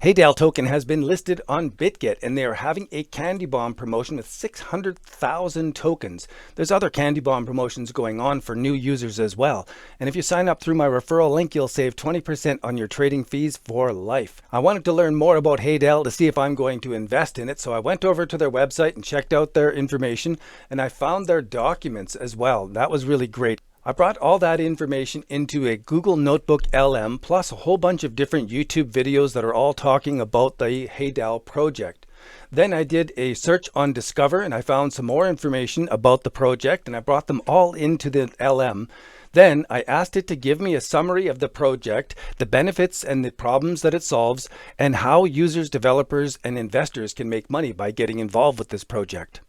Haedal token has been listed on Bitget, and they are having a candy bomb promotion with 600,000 tokens. There's other candy bomb promotions going on for new users as well. And if you sign up through my referral link, you'll save 20% on your trading fees for life. I wanted to learn more about Haedal to see if I'm going to invest in it, so I went over to their website and checked out their information, and I found their documents as well. That was really great. I brought all that information into a Google Notebook LM, plus a whole bunch of different YouTube videos that are all talking about the Haedal project. Then I did a search on Discover, and I found some more information about the project, and I brought them all into the LM. Then I asked it to give me a summary of the project, the benefits and the problems that it solves, and how users, developers, and investors can make money by getting involved with this project.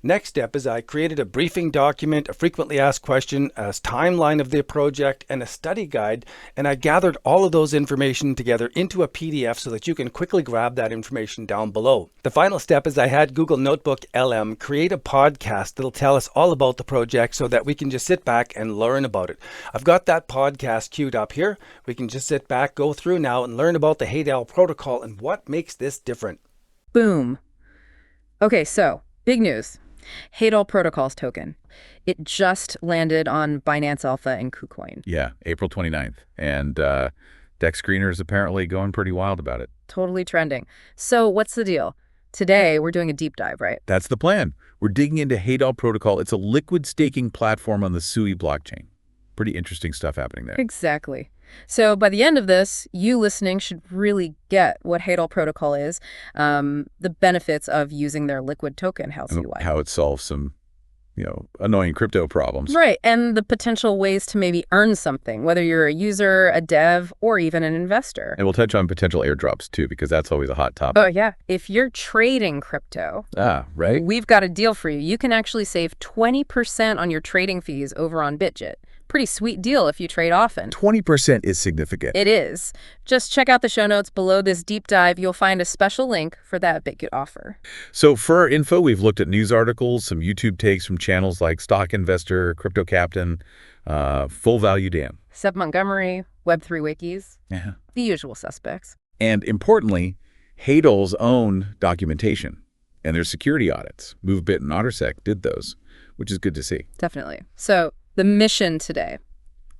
Next step is I created a briefing document, a frequently asked question, a timeline of the project, and a study guide, and I gathered all of those information together into a PDF so that you can quickly grab that information down below. The final step is I had Google Notebook LM create a podcast that'll tell us all about the project so that we can just sit back and learn about it. I've got that podcast queued up here. We can just sit back, go through now, and learn about the Haedal Protocol and what makes this different. Boom. Okay, so big news. Haedal Protocol's token. It just landed on Binance Alpha and KuCoin. Yeah, April 29th. And Dex Screener is apparently going pretty wild about it. Totally trending. So what's the deal? Today, we're doing a deep dive, right? That's the plan. We're digging into Haedal Protocol. It's a liquid staking platform on the Sui blockchain. Pretty interesting stuff happening there. Exactly. So by the end of this, you listening should really get what Haedal Protocol is, the benefits of using their liquid token, haSUI. How it solves some, annoying crypto problems. Right, and the potential ways to maybe earn something, whether you're a user, a dev, or even an investor. And we'll touch on potential airdrops too, because that's always a hot topic. Oh yeah, if you're trading crypto, right? We've got a deal for you. You can actually save 20% on your trading fees over on Bitget. Pretty sweet deal if you trade often. 20% is significant. It is. Just check out the show notes below this deep dive. You'll find a special link for that Bitget offer. So for our info, we've looked at news articles, some YouTube takes from channels like Stock Investor, Crypto Captain, Full Value Dan, Seb Montgomery, Web3 Wikis, the usual suspects. And importantly, Haedal's own documentation and their security audits. MoveBit and OtterSec did those, which is good to see. Definitely. So the mission today,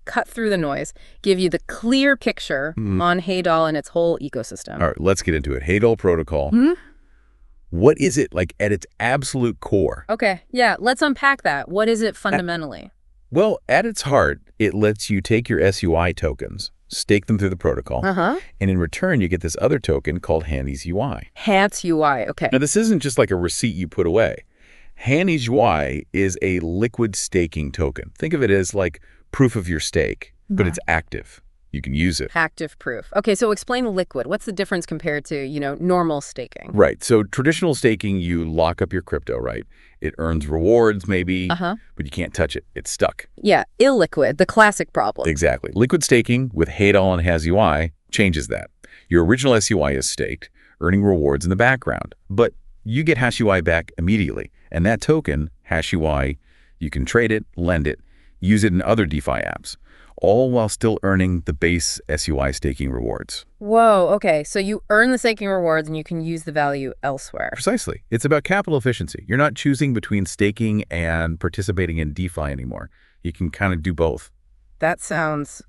cut through the noise, give you the clear picture on Haedal and its whole ecosystem. All right, let's get into it. Haedal Protocol. What is it like at its absolute core? Okay, yeah, let's unpack that. What is it fundamentally? Well, at its heart, it lets you take your SUI tokens, stake them through the protocol, and in return, you get this other token called haSUI. haSUI, okay. Now, this isn't just like a receipt you put away. haSUI is a liquid staking token. Think of it as like proof of your stake, but it's active. You can use it. Active proof. Okay, so explain liquid. What's the difference compared to, normal staking? Right. So traditional staking, you lock up your crypto, right? It earns rewards maybe, but you can't touch it. It's stuck. Yeah, illiquid, the classic problem. Exactly. Liquid staking with Haedal and haSUI changes that. Your original SUI is staked, earning rewards in the background, but you get haSUI back immediately. And that token, haSUI, you can trade it, lend it, use it in other DeFi apps, all while still earning the base SUI staking rewards. Whoa, okay. So you earn the staking rewards and you can use the value elsewhere. Precisely. It's about capital efficiency. You're not choosing between staking and participating in DeFi anymore. You can kind of do both. That sounds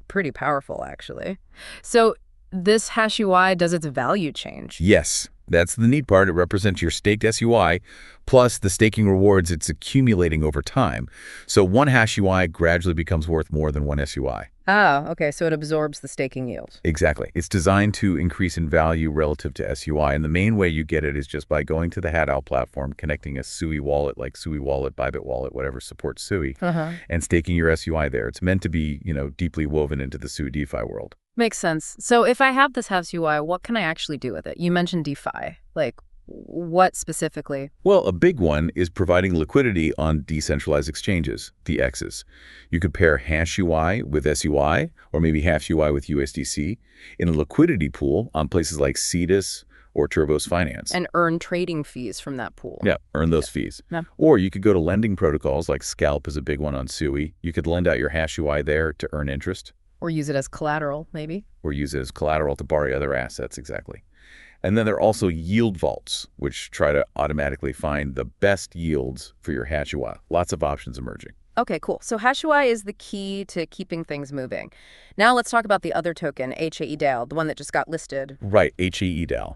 pretty powerful, actually. So this haSUI, does its value change? Yes. That's the neat part. It represents your staked SUI plus the staking rewards it's accumulating over time. So one haSUI gradually becomes worth more than one SUI. Oh, okay. So it absorbs the staking yield. Exactly. It's designed to increase in value relative to SUI. And the main way you get it is just by going to the Haedal platform, connecting a Sui wallet like Sui Wallet, Bybit Wallet, whatever supports Sui, and staking your SUI there. It's meant to be, deeply woven into the Sui DeFi world. Makes sense. So if I have this haSUI, what can I actually do with it? You mentioned DeFi. Like, what specifically? Well, a big one is providing liquidity on decentralized exchanges, the X's. You could pair haSUI with SUI, or maybe haSUI with USDC, in a liquidity pool on places like Cetus or Turbos Finance. And earn trading fees from that pool. Yeah, earn those fees. Yeah. Or you could go to lending protocols like Scalp is a big one on Sui. You could lend out your haSUI there to earn interest. Or use it as collateral, maybe. Or use it as collateral to borrow other assets, exactly. And then there are also yield vaults, which try to automatically find the best yields for your haSUI. Lots of options emerging. Okay, cool. So haSUI is the key to keeping things moving. Now let's talk about the other token, haEDAL, the one that just got listed. Right, haEDAL.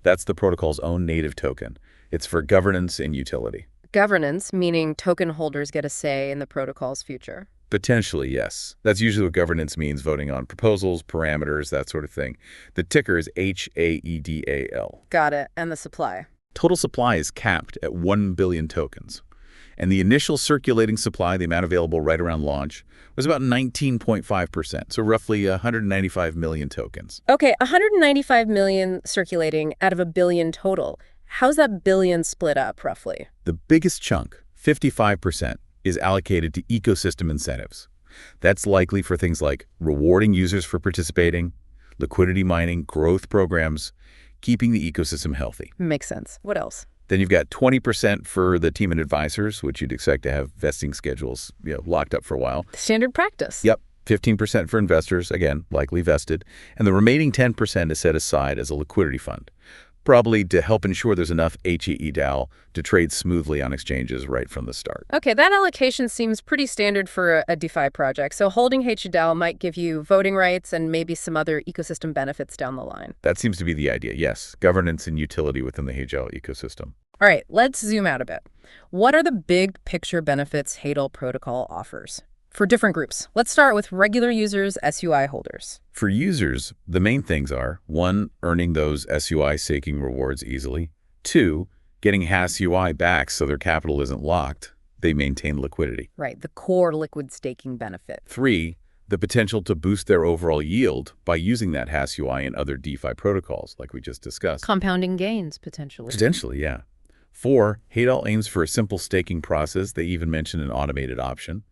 That's the protocol's own native token. It's for governance and utility. Governance, meaning token holders get a say in the protocol's future. Potentially, yes. That's usually what governance means, voting on proposals, parameters, that sort of thing. The ticker is HAEDAL. Got it. And the supply? Total supply is capped at 1 billion tokens. And the initial circulating supply, the amount available right around launch, was about 19.5%, so roughly 195 million tokens. Okay, 195 million circulating out of a billion total. How's that billion split up, roughly? The biggest chunk, 55%, is allocated to ecosystem incentives. That's likely for things like rewarding users for participating, liquidity mining, growth programs, keeping the ecosystem healthy. Makes sense. What else? Then you've got 20% for the team and advisors, which you'd expect to have vesting schedules, locked up for a while. Standard practice. Yep. 15% for investors, again, likely vested. And the remaining 10% is set aside as a liquidity fund, probably to help ensure there's enough haEDAL to trade smoothly on exchanges right from the start. Okay, that allocation seems pretty standard for a DeFi project. So holding haEDAL might give you voting rights and maybe some other ecosystem benefits down the line. That seems to be the idea, yes. Governance and utility within the haEDAL ecosystem. All right, let's zoom out a bit. What are the big picture benefits Haedal Protocol offers? For different groups, let's start with regular users, SUI holders. For users, the main things are, 1, earning those SUI staking rewards easily. 2, getting haSUI back so their capital isn't locked. They maintain liquidity. Right, the core liquid staking benefit. 3, the potential to boost their overall yield by using that haSUI in other DeFi protocols, like we just discussed. Compounding gains, potentially. Potentially, yeah. 4, Haedal aims for a simple staking process. They even mention an automated option.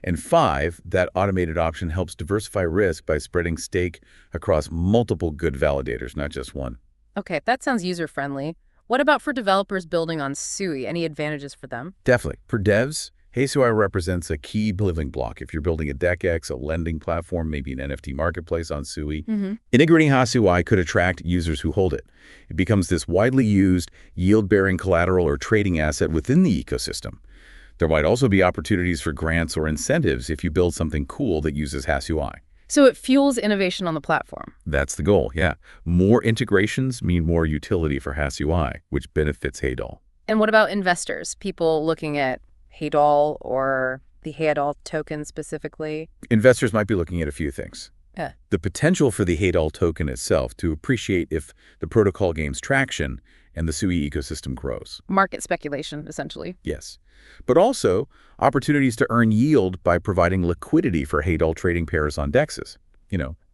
And 5, that automated option helps diversify risk by spreading stake across multiple good validators, not just one. Okay, that sounds user-friendly. What about for developers building on Sui? Any advantages for them? Definitely. For devs, haSUI represents a key building block. If you're building a DEX, a lending platform, maybe an NFT marketplace on Sui, integrating haSUI could attract users who hold it. It becomes this widely used, yield-bearing collateral or trading asset within the ecosystem. There might also be opportunities for grants or incentives if you build something cool that uses haSUI. So it fuels innovation on the platform. That's the goal, yeah. More integrations mean more utility for haSUI, which benefits Haedal. And what about investors? People looking at Haedal or the Haedal token specifically? Investors might be looking at a few things. Yeah. The potential for the Haedal token itself to appreciate if the protocol gains traction and the Sui ecosystem grows. Market speculation, essentially. Yes. But also opportunities to earn yield by providing liquidity for Haedal trading pairs on DEXs.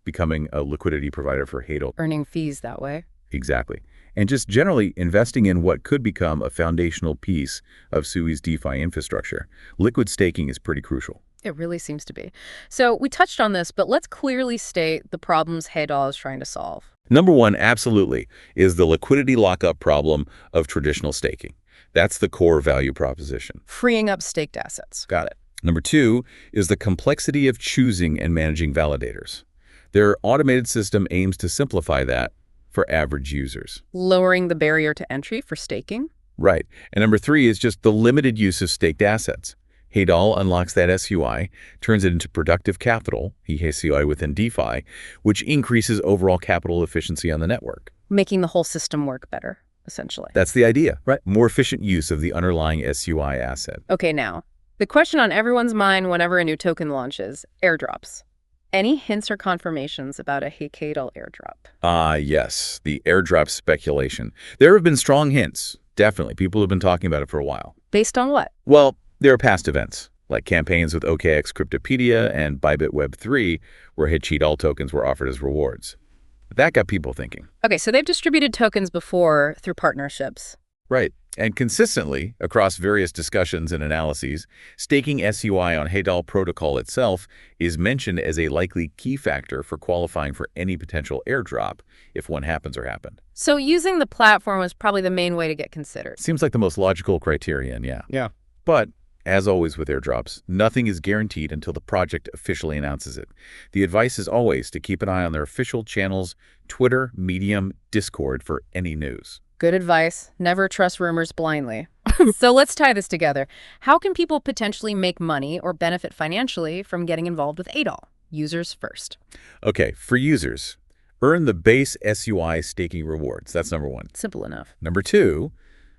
Becoming a liquidity provider for Haedal. Earning fees that way. Exactly. And just generally investing in what could become a foundational piece of Sui's DeFi infrastructure. Liquid staking is pretty crucial. It really seems to be. So we touched on this, but let's clearly state the problems Haedal is trying to solve. Number 1, absolutely, is the liquidity lockup problem of traditional staking. That's the core value proposition. Freeing up staked assets. Got it. Number 2 is the complexity of choosing and managing validators. Their automated system aims to simplify that for average users. Lowering the barrier to entry for staking. Right. And number 3 is just the limited use of staked assets. Haedal unlocks that SUI, turns it into productive capital, haSUI within DeFi, which increases overall capital efficiency on the network. Making the whole system work better, essentially. That's the idea, right? More efficient use of the underlying SUI asset. Okay, now, the question on everyone's mind whenever a new token launches, airdrops. Any hints or confirmations about a Haedal airdrop? Yes, the airdrop speculation. There have been strong hints, definitely. People have been talking about it for a while. Based on what? Well, there are past events, like campaigns with OKX Cryptopedia and Bybit Web3, where Haedal tokens were offered as rewards. That got people thinking. Okay, so they've distributed tokens before through partnerships. Right. And consistently, across various discussions and analyses, staking SUI on Haedal Protocol itself is mentioned as a likely key factor for qualifying for any potential airdrop if one happens or happened. So using the platform was probably the main way to get considered. Seems like the most logical criterion, yeah. Yeah. But As always with airdrops, nothing is guaranteed until the project officially announces it. The advice is always to keep an eye on their official channels, Twitter, Medium, Discord for any news. Good advice. Never trust rumors blindly. So let's tie this together. How can people potentially make money or benefit financially from getting involved with Haedal? Users first. Okay, for users, earn the base SUI staking rewards. That's number one. Simple enough. Number two,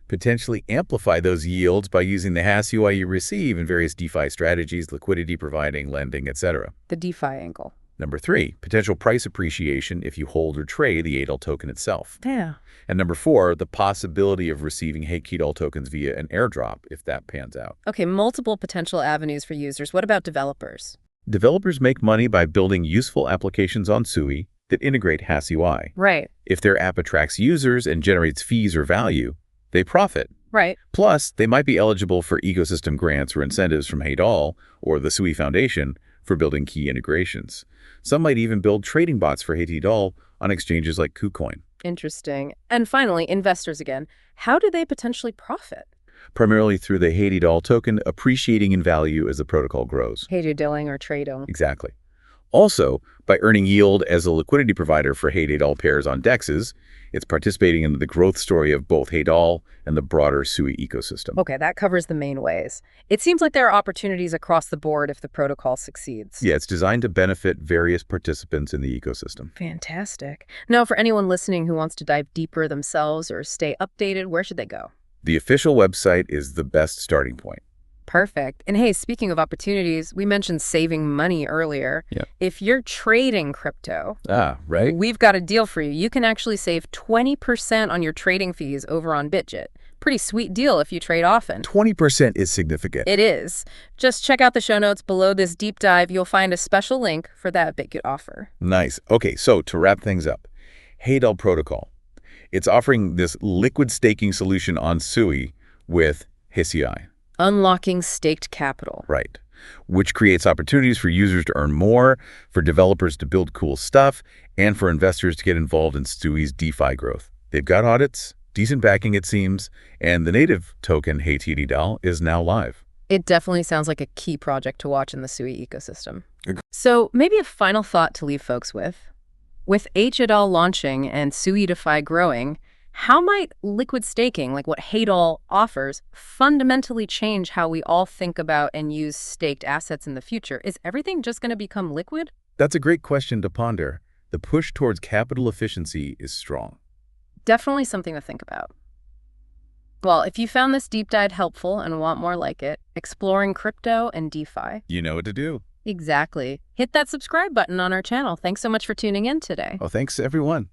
potentially amplify those yields by using the haSUI you receive in various DeFi strategies, liquidity providing, lending, etc. The DeFi angle. Number three, potential price appreciation if you hold or trade the Haedal token itself. Yeah. And number four, the possibility of receiving Haedal tokens via an airdrop if that pans out. Okay, multiple potential avenues for users. What about developers? Developers make money by building useful applications on Sui that integrate haSUI. Right. If their app attracts users and generates fees or value, they profit. Right. Plus, they might be eligible for ecosystem grants or incentives from Haedal or the Sui Foundation for building key integrations. Some might even build trading bots for Haedal on exchanges like KuCoin. Interesting. And finally, investors again. How do they potentially profit? Primarily through the Haedal token appreciating in value as the protocol grows. Haedal or trading. Exactly. Also, by earning yield as a liquidity provider for Haedal pairs on DEXs, it's participating in the growth story of both Haedal and the broader Sui ecosystem. Okay, that covers the main ways. It seems like there are opportunities across the board if the protocol succeeds. Yeah, it's designed to benefit various participants in the ecosystem. Fantastic. Now, for anyone listening who wants to dive deeper themselves or stay updated, where should they go? The official website is the best starting point. Perfect. And hey, speaking of opportunities, we mentioned saving money earlier. Yeah. If you're trading crypto, Right? we've got a deal for you. You can actually save 20% on your trading fees over on Bitget. Pretty sweet deal if you trade often. 20% is significant. It is. Just check out the show notes below this deep dive. You'll find a special link for that Bitget offer. Nice. Okay, so to wrap things up, Haedal Protocol. It's offering this liquid staking solution on Sui with haSUI. Unlocking staked capital. Right. Which creates opportunities for users to earn more, for developers to build cool stuff, and for investors to get involved in Sui's DeFi growth. They've got audits, decent backing it seems, and the native token Haedal is now live. It definitely sounds like a key project to watch in the Sui ecosystem. So maybe a final thought to leave folks with. With Haedal launching and Sui DeFi growing, how might liquid staking, like what Haedal offers, fundamentally change how we all think about and use staked assets in the future? Is everything just going to become liquid? That's a great question to ponder. The push towards capital efficiency is strong. Definitely something to think about. Well, if you found this deep dive helpful and want more like it, exploring crypto and DeFi. You know what to do. Exactly. Hit that subscribe button on our channel. Thanks so much for tuning in today. Oh, thanks everyone.